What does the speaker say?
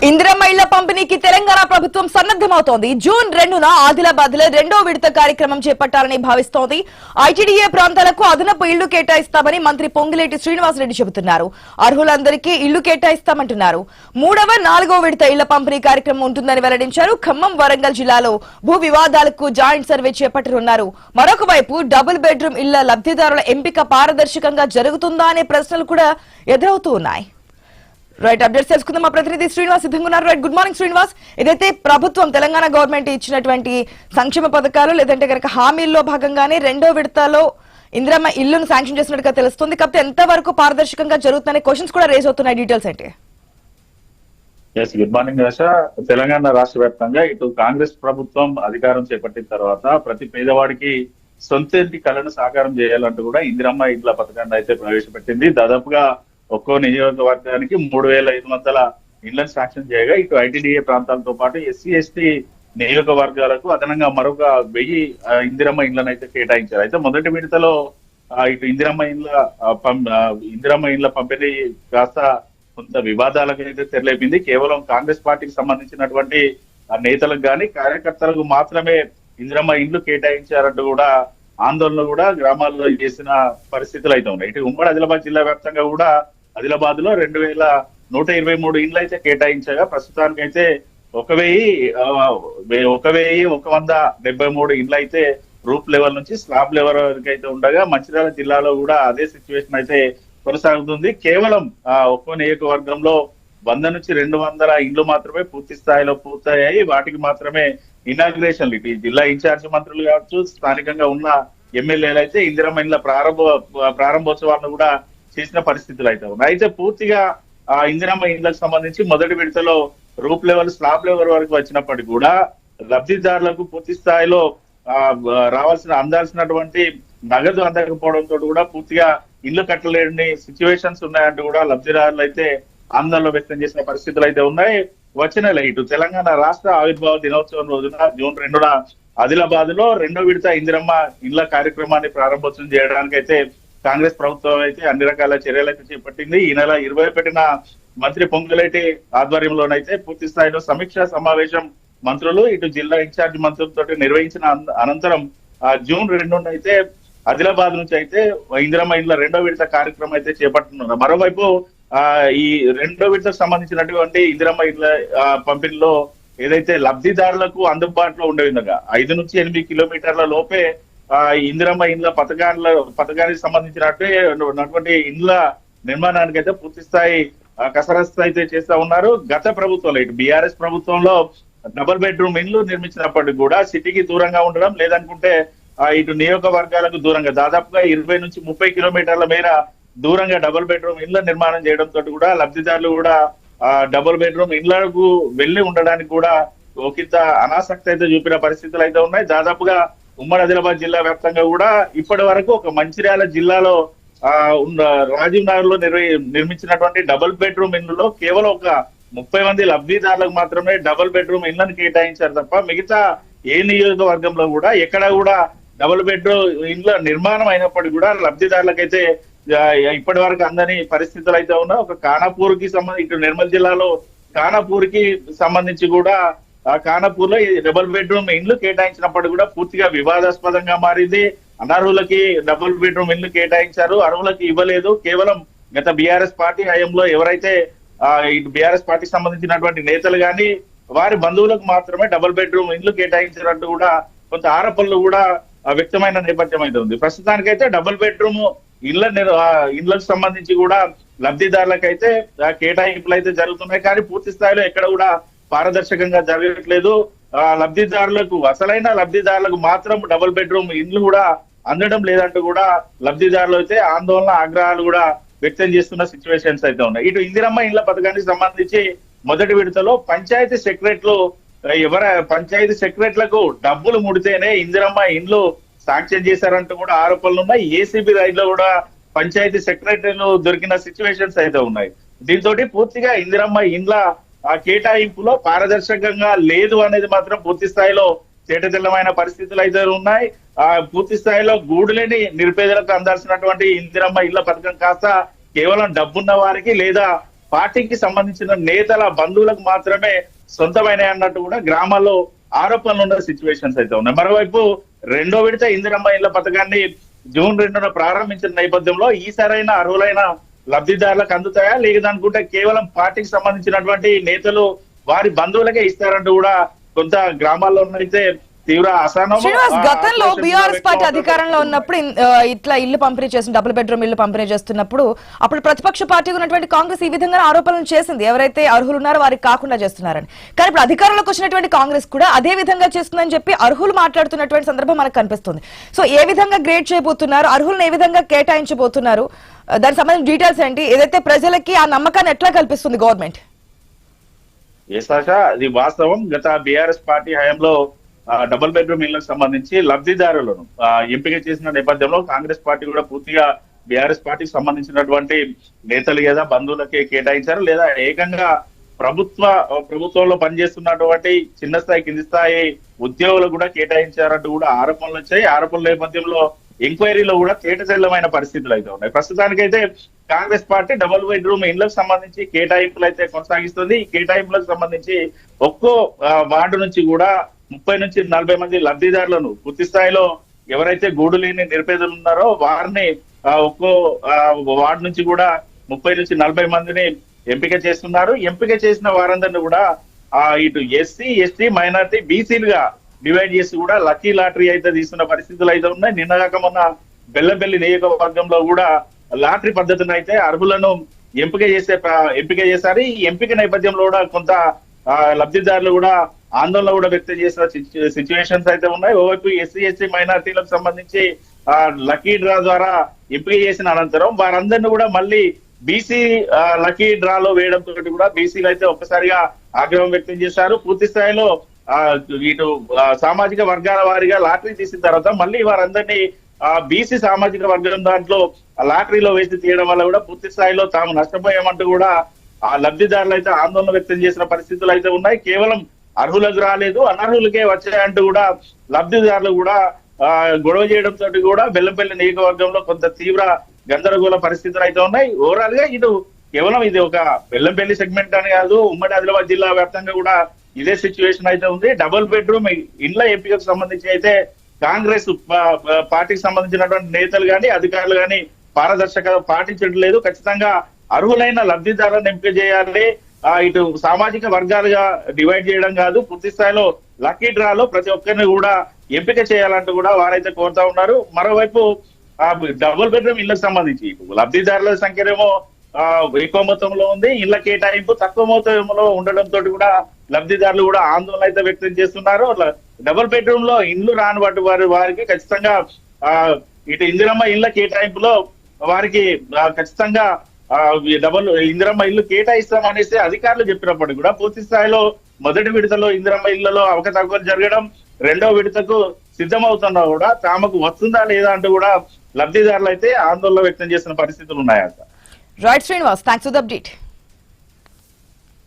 ఇందిరమ్మ ఇళ్ల పంపిణీకి తెలంగాణ ప్రభుత్వం సన్నద్దమవుతోంది. జూన్ 2న ఆదిలాబాద్ లో రెండో విడత కార్యక్రమం చేపట్టాలని భావిస్తోంది. ఐటీడీఏ ప్రాంతాలకు అదనపు ఇళ్లు కేటాయిస్తామని మంత్రి పొంగులేటి శ్రీనివాసరెడ్డి చెబుతున్నారు. అర్హులందరికీ ఇళ్లు కేటాయిస్తామంటున్నారు. 3వ, 4వ విడత ఇళ్ల పంపిణీ కార్యక్రమం ఉంటుందని వెల్లడించారు. ఖమ్మం, వరంగల్ జిల్లాలో భూ వివాదాలకు జాయింట్ సర్వే చేపట్టనున్నారు. మరొక వైపు డబుల్ బెడ్రూమ్ ఇళ్ల లబ్ధిదారుల ఎంపిక పారదర్శకంగా జరుగుతుందా అనే ప్రశ్నలు కూడా ఎదురవుతూ ఉన్నాయి. రైట్, అప్డేట్స్ తెలుసుకుందాం. మా ప్రతినిధి శ్రీనివాస్ సిద్ధంగా ఉన్నారు. Right, good morning Srinivas. ఏదైతే ప్రభుత్వం తెలంగాణ గవర్నమెంట్ ఇచ్చినటువంటి సంక్షేమ పథకాలు లేదంటే కనుక హామీల్లో భాగంగానే రెండో విడతలో ఇందిరమ్మ ఇల్లును శాంక్షన్ చేసినట్టుగా తెలుస్తుంది. కాకపోతే ఎంత వరకు పారదర్శకంగా జరుగుతుందనే క్వశ్చన్స్ కూడా రేజ్ అవుతున్నాయి. డీటెయిల్స్ ఏంటి? గుడ్ మార్నింగ్ ఆశ. తెలంగాణ రాష్ట్ర వ్యాప్తంగా ఇటు కాంగ్రెస్ ప్రభుత్వం అధికారం చేపట్టిన తర్వాత ప్రతి పేదవాడికి సొంత ఇంటి కళను సాకారం చేయాలంటూ కూడా ఇందిరమ్మ ఇళ్ల పథకాన్ని అయితే ప్రవేశపెట్టింది. దాదాపుగా ఒక్కో నియోజకవర్గానికి 3,500 ఇళ్లను శాంక్షన్ చేయగా ఇటు ఐటీడీఏ ప్రాంతాలతో పాటు ఎస్సీ ఎస్టీ నియోజకవర్గాలకు అదనంగా మరొక 1000 ఇందిరమ్మ ఇళ్లను అయితే కేటాయించారు. అయితే మొదటి విడతలో ఇటు ఇందిరమ్మ ఇళ్ల పంపిణీ కాస్త కొంత వివాదాలకు అయితే తెరలేపింది. కేవలం కాంగ్రెస్ పార్టీకి సంబంధించినటువంటి నేతలకు కానీ కార్యకర్తలకు మాత్రమే ఇందిరమ్మ ఇండ్లు కేటాయించారంటూ కూడా ఆందోళన కూడా గ్రామాల్లో చేసిన పరిస్థితులు అయితే ఉన్నాయి. ఇటు ఉమ్మడి ఆదిలాబాద్ జిల్లా వ్యాప్తంగా కూడా ఆదిలాబాద్ లో 2,123 ఇండ్లు అయితే కేటాయించగా ప్రస్తుతానికి అయితే 1,173 ఇండ్లు అయితే రూప్ లెవెల్ నుంచి స్లాబ్ లెవెల్ వరకు అయితే ఉండగా మంచిర్యాల జిల్లాలో కూడా అదే సిచ్యువేషన్ అయితే కొనసాగుతుంది. కేవలం ఒక్కో నియోజకవర్గంలో 100 నుంచి 200 ఇండ్లు మాత్రమే పూర్తి స్థాయిలో పూర్తయ్యాయి. వాటికి మాత్రమే ఇనాగ్రేషన్లు ఇటు జిల్లా ఇన్ఛార్జ్ మంత్రులు కావచ్చు, స్థానికంగా ఉన్న ఎమ్మెల్యేలు అయితే ఇందిరమ్మ ఇండ్ల ప్రారంభోత్సవాలను కూడా చేసిన పరిస్థితులు అయితే ఉన్నాయి. అయితే పూర్తిగా ఇందిరమ్మ ఇండ్లకు సంబంధించి మొదటి విడతలో రూప్ లెవెల్ స్లాబ్ లెవెల్ వరకు వచ్చినప్పటికీ కూడా లబ్ధిదారులకు పూర్తి స్థాయిలో అందాల్సినటువంటి నగదు అందకపోవడంతో కూడా పూర్తిగా ఇల్లు కట్టలేని సిచ్యువేషన్స్ ఉన్నాయంటూ కూడా లబ్ధిదారులు అయితే ఆందోళన వ్యక్తం చేసిన పరిస్థితులు అయితే ఉన్నాయి. వచ్చిన ఇటు తెలంగాణ రాష్ట్ర ఆవిర్భావ దినోత్సవం రోజున జూన్ 2న ఆదిలాబాద్ లో రెండో విడత ఇందిరమ్మ ఇళ్ల కార్యక్రమాన్ని ప్రారంభోత్సవం చేయడానికి అయితే కాంగ్రెస్ ప్రభుత్వం అయితే అన్ని రకాల చర్యలు అయితే చేపట్టింది. ఈ నెల 21న మంత్రి పొంగులేటి ఆధ్వర్యంలోనైతే పూర్తి స్థాయిలో సమీక్షా సమావేశం మంత్రులు ఇటు జిల్లా ఇన్ఛార్జ్ మంత్రులతో నిర్వహించిన అనంతరం జూన్ 2న అయితే ఆదిలాబాద్ నుంచి అయితే ఇందిరమ్మ ఇళ్ల రెండో విడత కార్యక్రమం అయితే చేపట్టున్నారు. మరోవైపు ఈ రెండో విడతకు సంబంధించినటువంటి ఇందిరమ్మ ఇళ్ల పంపిణీలో ఏదైతే లబ్ధిదారులకు అందుబాటులో ఉండే విధంగా 5 నుంచి 8 కిలోమీటర్ల లోపే ఇందిరమ్మ ఇండ్ల పథకానికి సంబంధించినటువంటి ఇండ్ల నిర్మాణానికి అయితే పూర్తి స్థాయి కసరత్తు అయితే చేస్తా ఉన్నారు. గత ప్రభుత్వంలో ఇటు బీఆర్ఎస్ ప్రభుత్వంలో డబుల్ బెడ్రూమ్ ఇండ్లు నిర్మించినప్పటికీ కూడా సిటీకి దూరంగా ఉండడం లేదనుకుంటే ఇటు నియోజకవర్గాలకు దూరంగా దాదాపుగా 20 నుంచి 30 కిలోమీటర్ల మేర దూరంగా డబుల్ బెడ్రూమ్ ఇండ్ల నిర్మాణం చేయడంతో కూడా లబ్ధిదారులు కూడా డబుల్ బెడ్రూమ్ ఇండ్లకు వెళ్లి ఉండడానికి కూడా ఒకంత అనాసక్తి అయితే చూపిన పరిస్థితులు అయితే ఉన్నాయి. దాదాపుగా ఉమ్మడి ఆదిలాబాద్ జిల్లా వ్యాప్తంగా కూడా ఇప్పటి వరకు ఒక మంచిర్యాల జిల్లాలో రాజీవ్ నగర్ లో నిర్మించినటువంటి డబుల్ బెడ్రూమ్ ఇండ్లలో కేవలం ఒక 30 మంది లబ్ధిదారులకు మాత్రమే డబుల్ బెడ్రూమ్ ఇండ్లను కేటాయించారు తప్ప మిగతా ఏ నియోజకవర్గంలో కూడా ఎక్కడ కూడా డబుల్ బెడ్రూమ్ ఇండ్ల నిర్మాణం అయినప్పటికీ కూడా లబ్ధిదారులకైతే ఇప్పటి వరకు అందని పరిస్థితులు అయితే ఉన్నాయి. ఒక ఖానాపూర్ కి సంబంధించి ఇటు నిర్మల్ జిల్లాలో ఖానాపూర్ కి సంబంధించి కూడా ఖానాపూర్ లో డబుల్ బెడ్రూమ్ ఇండ్లు కేటాయించినప్పటికీ కూడా పూర్తిగా వివాదాస్పదంగా మారింది. అనర్హులకి డబుల్ బెడ్రూమ్ ఇండ్లు కేటాయించారు, అర్హులకి ఇవ్వలేదు. కేవలం గత బీఆర్ఎస్ పార్టీ హయాంలో ఎవరైతే ఇటు బీఆర్ఎస్ పార్టీకి సంబంధించినటువంటి నేతలు కానీ వారి బంధువులకు మాత్రమే డబుల్ బెడ్రూమ్ ఇండ్లు కేటాయించినట్టు కూడా కొంత ఆరోపణలు కూడా వ్యక్తమైన నేపథ్యం అయితే ఉంది. ప్రస్తుతానికైతే డబుల్ బెడ్రూమ్ ఇళ్లకు సంబంధించి కూడా లబ్ధిదారులకైతే కేటాయింపులు అయితే జరుగుతున్నాయి. కానీ పూర్తి స్థాయిలో ఎక్కడ కూడా పారదర్శకంగా జరగట్లేదు. అసలైన లబ్ధిదారులకు మాత్రం డబుల్ బెడ్రూమ్ ఇండ్లు కూడా అందడం లేదంటూ కూడా లబ్ధిదారులు అయితే ఆందోళన ఆగ్రహాలు కూడా వ్యక్తం చేస్తున్న సిచ్యువేషన్స్ అయితే ఉన్నాయి. ఇటు ఇందిరమ్మ ఇండ్ల పథకానికి సంబంధించి మొదటి విడతలో పంచాయతీ సెక్రటరీలకు డబ్బులు ముడితేనే ఇందిరమ్మ ఇండ్లు శాంక్షన్ చేశారంటూ కూడా ఆరోపణలు ఉన్నాయి. ఏసీబీ రైడ్లో కూడా పంచాయతీ సెక్రటరీలు దొరికిన సిచ్యువేషన్స్ అయితే ఉన్నాయి. దీంతో పూర్తిగా ఇందిరమ్మ ఇండ్ల కేటాయింపులో పారదర్శకంగా లేదు అనేది మాత్రం పూర్తి స్థాయిలో తేటతెల్లమైన పరిస్థితులు అయితే ఉన్నాయి. పూర్తి స్థాయిలో గూడులేని నిరుపేదలకు అందాల్సినటువంటి ఇందిరమ్మ ఇళ్ల పథకం కాస్త కేవలం డబ్బున్న వారికి లేదా పార్టీకి సంబంధించిన నేతల బంధువులకు మాత్రమే సొంతమైన అన్నట్టు కూడా గ్రామాల్లో ఆరోపణలు ఉన్న సిచ్యువేషన్స్ అయితే ఉన్నాయి. మరోవైపు రెండో విడత ఇందిరమ్మ ఇళ్ల పథకాన్ని జూన్ 2న ప్రారంభించిన నేపథ్యంలో ఈసారైన అర్హులైన లబ్ధిదారులకు అందుతాయా లేదనుకుంటే కేవలం పార్టీకి సంబంధించినటువంటి నేతలు వారి బంధువులకే ఇస్తారంటూ కూడా కొంత గ్రామాల్లో అయితే తీవ్ర అసహనం. శ్రీనివాస్, గతంలో బీఆర్ఎస్ పార్టీ అధికారంలో ఉన్నప్పుడు ఇట్లా ఇల్లు పంపిణీ చేసిన డబుల్ బెడ్రూమ్ ఇల్లు పంపిణీ చేస్తున్నప్పుడు అప్పుడు ప్రతిపక్ష పార్టీ ఉన్నటువంటి కాంగ్రెస్ ఈ విధంగా ఆరోపణలు చేసింది, ఎవరైతే అర్హులు ఉన్నారో వారికి కాకుండా చేస్తున్నారని. కానీ ఇప్పుడు అధికారంలోకి వచ్చినటువంటి కాంగ్రెస్ కూడా అదే విధంగా చేస్తుందని చెప్పి అర్హులు మాట్లాడుతున్నటువంటి సందర్భం మనకు కనిపిస్తుంది. సో ఏ విధంగా గ్రేడ్ చేయబోతున్నారు, అర్హులను ఏ విధంగా కేటాయించబోతున్నారు, దానికి సంబంధించిన డీటెయిల్స్ ఏంటి, ఏదైతే ప్రజలకి ఆ నమ్మకాన్ని ఎట్లా కల్పిస్తుంది గవర్నమెంట్? అది వాస్తవం. గత బీఆర్ఎస్ పార్టీ హయాంలో డబుల్ బెడ్రూమ్ ఇళ్లకు సంబంధించి లబ్ధిదారులను ఎంపిక చేసిన నేపథ్యంలో కాంగ్రెస్ పార్టీ కూడా పూర్తిగా బీఆర్ఎస్ పార్టీకి సంబంధించినటువంటి నేతలు లేదా బంధువులకే కేటాయించారు, లేదా ఏకంగా ప్రభుత్వంలో పనిచేస్తున్నటువంటి చిన్న స్థాయి కింది స్థాయి ఉద్యోగులు కూడా కేటాయించారంటూ కూడా ఆరోపణలు వచ్చాయి. ఆరోపణల నేపథ్యంలో ఎంక్వైరీలో కూడా తేటతెల్లమైన పరిస్థితులు అయితే ఉన్నాయి. ప్రస్తుతానికైతే కాంగ్రెస్ పార్టీ డబుల్ బెడ్రూమ్ ఇళ్లకు సంబంధించి కేటాయింపులు అయితే కొనసాగిస్తుంది. ఈ కేటాయింపులకు సంబంధించి ఒక్కో వార్డు నుంచి కూడా 30 నుంచి 40 మంది లబ్ధిదారులను పూర్తి స్థాయిలో ఎవరైతే గూడు లేని నిరుపేదలు ఉన్నారో వారిని ఒక్కో వార్డు నుంచి కూడా 30 నుంచి 40 మందిని ఎంపిక చేస్తున్నారు. ఎంపిక చేసిన వారందరినీ కూడా ఇటు ఎస్సీ, ఎస్టీ, మైనార్టీ, బీసీలుగా డివైడ్ చేసి కూడా లక్కీ లాటరీ అయితే తీసుకున్న పరిస్థితులు అయితే ఉన్నాయి. నిన్నగాక మొన్న బెల్లంపల్లి నియోజకవర్గంలో కూడా లాటరీ పద్ధతిని అయితే అర్హులను ఎంపిక చేశారు. ఈ ఎంపిక నేపథ్యంలో కూడా కొంత లబ్ధిదారులు కూడా ఆందోళన కూడా వ్యక్తం చేసిన సిచ్యువేషన్స్ అయితే ఉన్నాయి. ఓవైపు ఎస్సీ, ఎస్టీ, మైనార్టీలకు సంబంధించి లక్కీ డ్రా ద్వారా ఎంపిక చేసిన అనంతరం వారందరినీ కూడా మళ్ళీ బీసీ లక్కీ డ్రాలో వేయడంతో కూడా బీసీలు అయితే ఒక్కసారిగా ఆగ్రహం వ్యక్తం చేశారు. పూర్తి స్థాయిలో ఇటు సామాజిక వర్గాల వారిగా లాటరీ తీసిన తర్వాత మళ్ళీ వారందరినీ బీసీ సామాజిక వర్గం దాంట్లో లాటరీలో వేసి తీయడం వల్ల కూడా పూర్తి స్థాయిలో తాము నష్టపోయామంటూ కూడా ఆ లబ్ధిదారులు అయితే ఆందోళన వ్యక్తం చేసిన పరిస్థితులు అయితే ఉన్నాయి. కేవలం అర్హులకు రాలేదు, అనర్హులకే వచ్చాయంటూ కూడా లబ్ధిదారులు కూడా గొడవ చేయడంతో కూడా బెల్లంపల్లి నియోజకవర్గంలో కొంత తీవ్ర గందరగోళ పరిస్థితులు అయితే ఉన్నాయి. ఓవరాల్ గా కేవలం ఇది ఒక బెల్లంపల్లి సెగ్మెంట్ అని కాదు, ఉమ్మడి ఆదిలాబాద్ జిల్లా వ్యాప్తంగా కూడా ఇదే సిచ్యువేషన్ అయితే ఉంది. డబుల్ బెడ్రూమ్ ఇండ్ల ఎంపికకు సంబంధించి అయితే కాంగ్రెస్ పార్టీకి సంబంధించినటువంటి నేతలు గాని అధికారులు గాని పారదర్శకత పాటించట్లేదు. ఖచ్చితంగా అర్హులైన లబ్ధిదారులను ఎంపిక చేయాలి, ఇటు సామాజిక వర్గాలుగా డివైడ్ చేయడం కాదు, పూర్తి స్థాయిలో లక్కీ డ్రాలో ప్రతి ఒక్కరిని కూడా ఎంపిక చేయాలంటూ కూడా వారైతే కోరుతా ఉన్నారు. మరోవైపు డబుల్ బెడ్రూమ్ ఇళ్లకు సంబంధించి లబ్ధిదారుల సంఖ్యనేమో ఎక్కువ మొత్తంలో ఉంది, ఇళ్ల కేటాయింపు తక్కువ మొత్తంలో ఉండడంతో కూడా లబ్ధిదారులు కూడా ఆందోళన అయితే వ్యక్తం చేస్తున్నారు. డబుల్ బెడ్రూమ్ లో ఇండ్లు రాని వారికి ఖచ్చితంగా ఇటు ఇందిరమ్మ ఇళ్ల కేటాయింపులో వారికి ఖచ్చితంగా ఇందిరమ్మ ఇల్లు కేటాయిస్తామనేసి అధికారులు చెప్పినప్పటికీ కూడా పూర్తి స్థాయిలో మొదటి విడతలో ఇందిరమ్మ ఇళ్లలో అవకతవకలు జరగడం, రెండో విడతకు సిద్ధమవుతున్నా కూడా తామకు వస్తుందా లేదా అంటూ కూడా లబ్ధిదారులు అయితే ఆందోళన వ్యక్తం చేసిన పరిస్థితులు ఉన్నాయంట. Right Srinivas, thanks for the update.